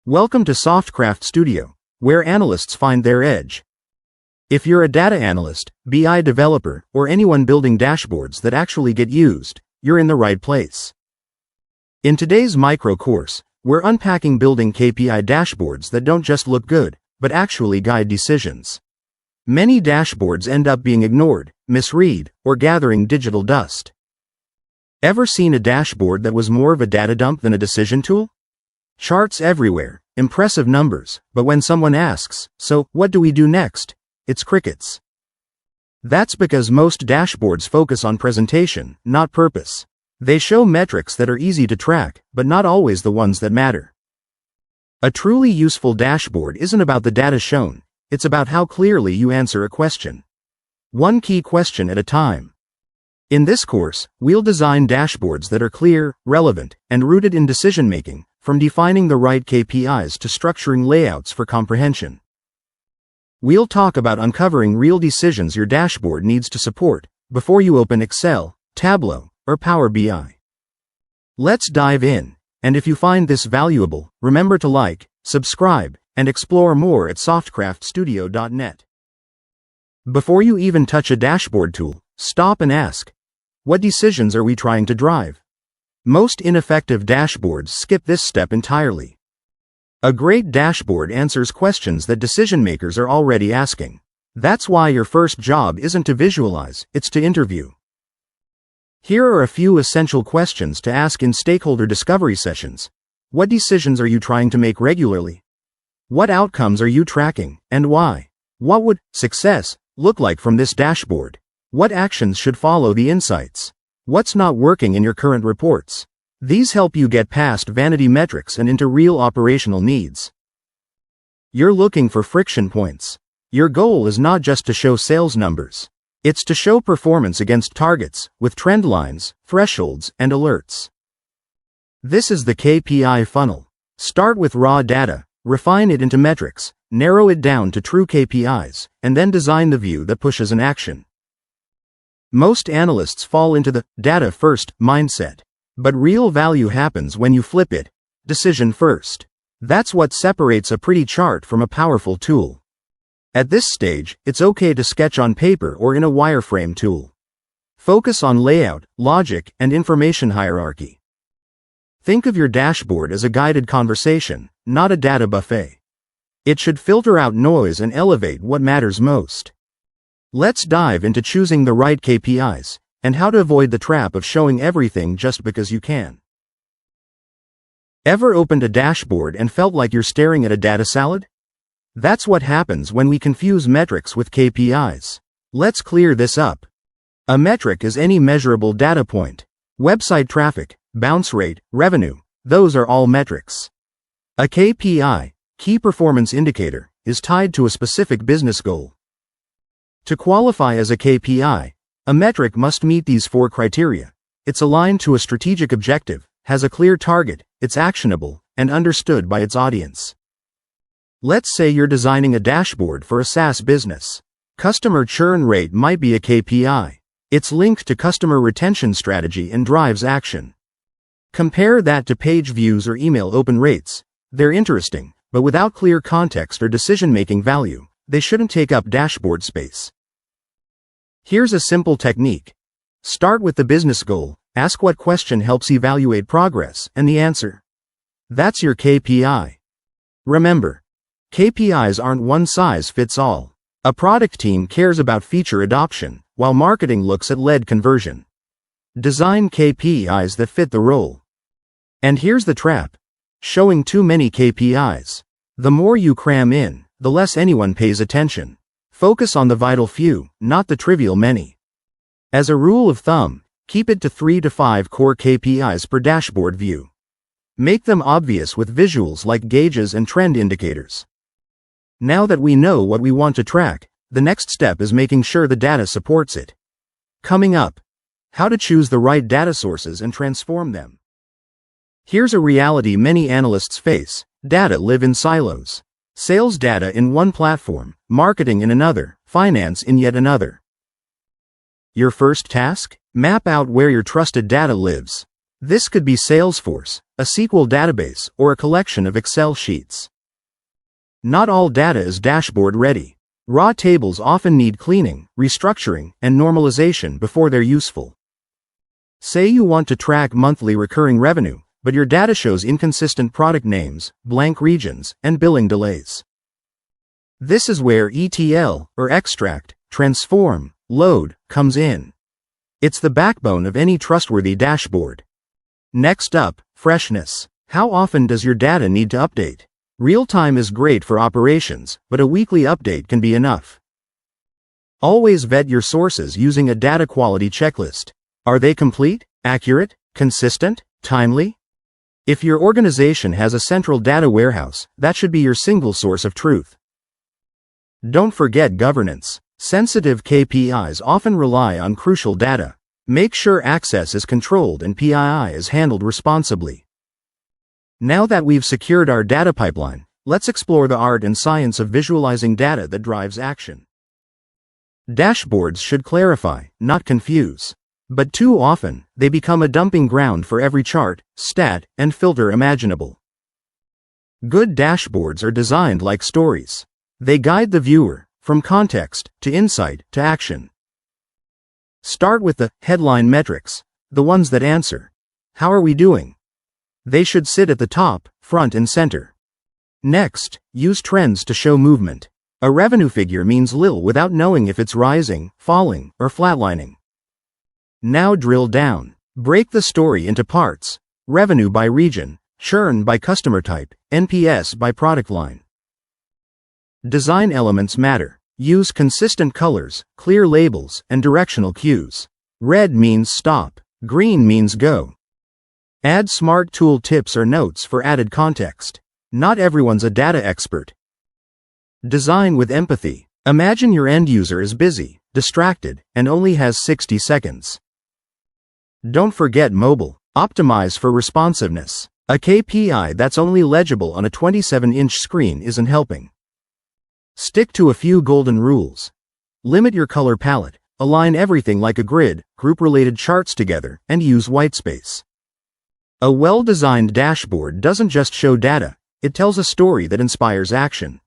Welcome to Softcraft Studio, where analysts find their edge. If you're a data analyst, BI developer, or anyone building dashboards that actually get used, you're in the right place. In today's micro course, we're unpacking building KPI dashboards that don't just look good, but actually guide decisions. Many dashboards end up being ignored, misread, or gathering digital dust. Ever seen a dashboard that was more of a data dump than a decision tool? Charts everywhere, impressive numbers, but when someone asks, "So, what do we do next?" it's crickets. That's because most dashboards focus on presentation, not purpose. They show metrics that are easy to track, but not always the ones that matter. A truly useful dashboard isn't about the data shown, it's about how clearly you answer a question. One key question at a time. In this course, we'll design dashboards that are clear, relevant, and rooted in decision-making, from defining the right KPIs to structuring layouts for comprehension. We'll talk about uncovering real decisions your dashboard needs to support before you open Excel, Tableau, or Power BI. Let's dive in, and if you find this valuable, remember to like, subscribe, and explore more at softcraftstudio.net. Before you even touch a dashboard tool, stop and ask, what decisions are we trying to drive? Most ineffective dashboards skip this step entirely. A great dashboard answers questions that decision makers are already asking. That's why your first job isn't to visualize, it's to interview. Here are a few essential questions to ask in stakeholder discovery sessions. What decisions are you trying to make regularly? What outcomes are you tracking, and why? What would success look like from this dashboard? What actions should follow the insights? What's not working in your current reports? These help you get past vanity metrics and into real operational needs. You're looking for friction points. Your goal is not just to show sales numbers. It's to show performance against targets, with trend lines, thresholds, and alerts. This is the KPI funnel. Start with raw data, refine it into metrics, narrow it down to true KPIs, and then design the view that pushes an action. Most analysts fall into the data-first mindset. But real value happens when you flip it, decision first. That's what separates a pretty chart from a powerful tool. At this stage, it's okay to sketch on paper or in a wireframe tool. Focus on layout, logic, and information hierarchy. Think of your dashboard as a guided conversation, not a data buffet. It should filter out noise and elevate what matters most. Let's dive into choosing the right KPIs, and how to avoid the trap of showing everything just because you can. Ever opened a dashboard and felt like you're staring at a data salad? That's what happens when we confuse metrics with KPIs. Let's clear this up. A metric is any measurable data point. Website traffic, bounce rate, revenue, those are all metrics. A KPI, key performance indicator, is tied to a specific business goal. To qualify as a KPI, a metric must meet these 4 criteria. It's aligned to a strategic objective, has a clear target, it's actionable, and understood by its audience. Let's say you're designing a dashboard for a SaaS business. Customer churn rate might be a KPI. It's linked to customer retention strategy and drives action. Compare that to page views or email open rates. They're interesting, but without clear context or decision-making value, they shouldn't take up dashboard space. Here's a simple technique. Start with the business goal, ask what question helps evaluate progress, and the answer. That's your KPI. Remember, KPIs aren't one size fits all. A product team cares about feature adoption, while marketing looks at lead conversion. Design KPIs that fit the role. And here's the trap. Showing too many KPIs. The more you cram in, the less anyone pays attention. Focus on the vital few, not the trivial many. As a rule of thumb, keep it to 3 to 5 core KPIs per dashboard view. Make them obvious with visuals like gauges and trend indicators. Now that we know what we want to track, the next step is making sure the data supports it. Coming up, how to choose the right data sources and transform them. Here's a reality many analysts face: data live in silos. Sales data in one platform, marketing in another, finance in yet another. Your first task? Map out where your trusted data lives. This could be Salesforce, a SQL database, or a collection of Excel sheets. Not all data is dashboard ready. Raw tables often need cleaning, restructuring, and normalization before they're useful. Say you want to track monthly recurring revenue, but your data shows inconsistent product names, blank regions, and billing delays. This is where ETL, or extract, transform, load, comes in. It's the backbone of any trustworthy dashboard. Next up, freshness. How often does your data need to update? Real-time is great for operations, but a weekly update can be enough. Always vet your sources using a data quality checklist. Are they complete, accurate, consistent, timely? If your organization has a central data warehouse, that should be your single source of truth. Don't forget governance. Sensitive KPIs often rely on crucial data. Make sure access is controlled and PII is handled responsibly. Now that we've secured our data pipeline, let's explore the art and science of visualizing data that drives action. Dashboards should clarify, not confuse. But too often, they become a dumping ground for every chart, stat, and filter imaginable. Good dashboards are designed like stories. They guide the viewer, from context, to insight, to action. Start with the headline metrics, the ones that answer, how are we doing? They should sit at the top, front and center. Next, use trends to show movement. A revenue figure means little without knowing if it's rising, falling, or flatlining. Now drill down. Break the story into parts. Revenue by region, churn by customer type, NPS by product line. Design elements matter. Use consistent colors, clear labels, and directional cues. Red means stop. Green means go. Add smart tool tips or notes for added context. Not everyone's a data expert. Design with empathy. Imagine your end user is busy, distracted, and only has 60 seconds. Don't forget mobile. Optimize for responsiveness. A KPI that's only legible on a 27-inch screen isn't helping. Stick to a few golden rules. Limit your color palette. Align everything like a grid, group related charts together, and use whitespace. A well-designed dashboard doesn't just show data, it tells a story that inspires action.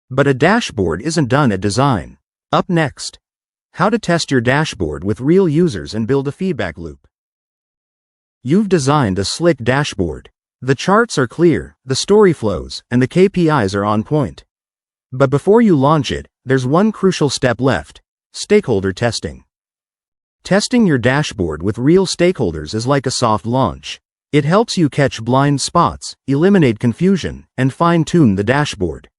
But a dashboard isn't done at design. Up next, how to test your dashboard with real users and build a feedback loop. You've designed a slick dashboard. The charts are clear, the story flows, and the KPIs are on point. But before you launch it, there's one crucial step left: stakeholder testing. Testing your dashboard with real stakeholders is like a soft launch. It helps you catch blind spots, eliminate confusion, and fine-tune the dashboard.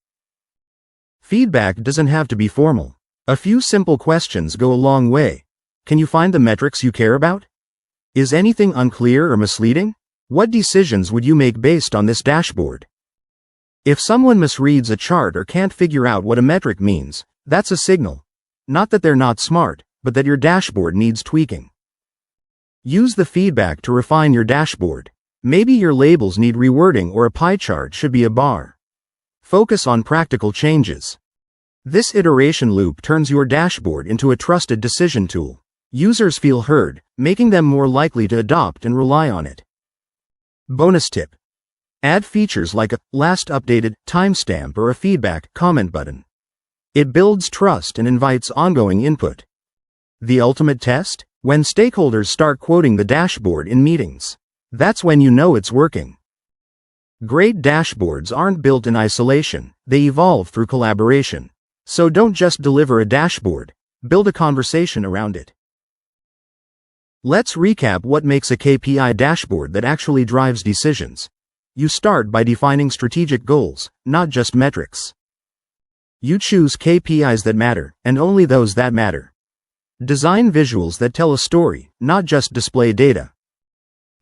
Feedback doesn't have to be formal. A few simple questions go a long way. Can you find the metrics you care about? Is anything unclear or misleading? What decisions would you make based on this dashboard? If someone misreads a chart or can't figure out what a metric means, that's a signal. Not that they're not smart, but that your dashboard needs tweaking. Use the feedback to refine your dashboard. Maybe your labels need rewording or a pie chart should be a bar. Focus on practical changes. This iteration loop turns your dashboard into a trusted decision tool. Users feel heard, making them more likely to adopt and rely on it. Bonus tip: add features like a last updated timestamp or a feedback comment button. It builds trust and invites ongoing input. The ultimate test? When stakeholders start quoting the dashboard in meetings. That's when you know it's working. Great dashboards aren't built in isolation, they evolve through collaboration. So don't just deliver a dashboard, build a conversation around it. Let's recap what makes a KPI dashboard that actually drives decisions. You start by defining strategic goals, not just metrics. You choose KPIs that matter, and only those that matter. Design visuals that tell a story, not just display data.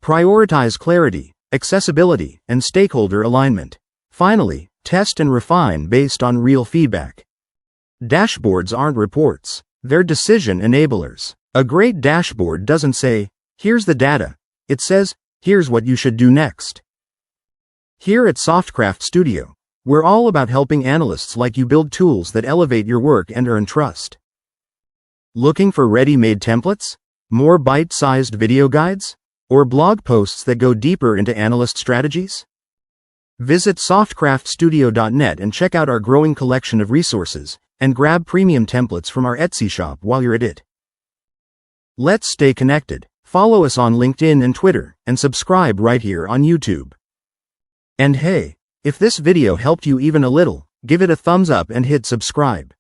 Prioritize clarity, accessibility, and stakeholder alignment. Finally, test and refine based on real feedback. Dashboards aren't reports, they're decision enablers. A great dashboard doesn't say, "Here's the data." It says, "Here's what you should do next." Here at Softcraft Studio, we're all about helping analysts like you build tools that elevate your work and earn trust. Looking for ready-made templates? More bite-sized video guides? Or blog posts that go deeper into analyst strategies? Visit softcraftstudio.net and check out our growing collection of resources, and grab premium templates from our Etsy shop while you're at it. Let's stay connected. Follow us on LinkedIn and Twitter, and subscribe right here on YouTube. And hey, if this video helped you even a little, give it a thumbs up and hit subscribe.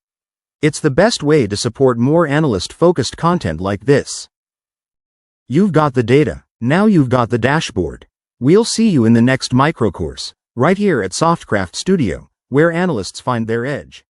It's the best way to support more analyst-focused content like this. You've got the data, now you've got the dashboard. We'll see you in the next micro course, right here at Softcraft Studio, where analysts find their edge.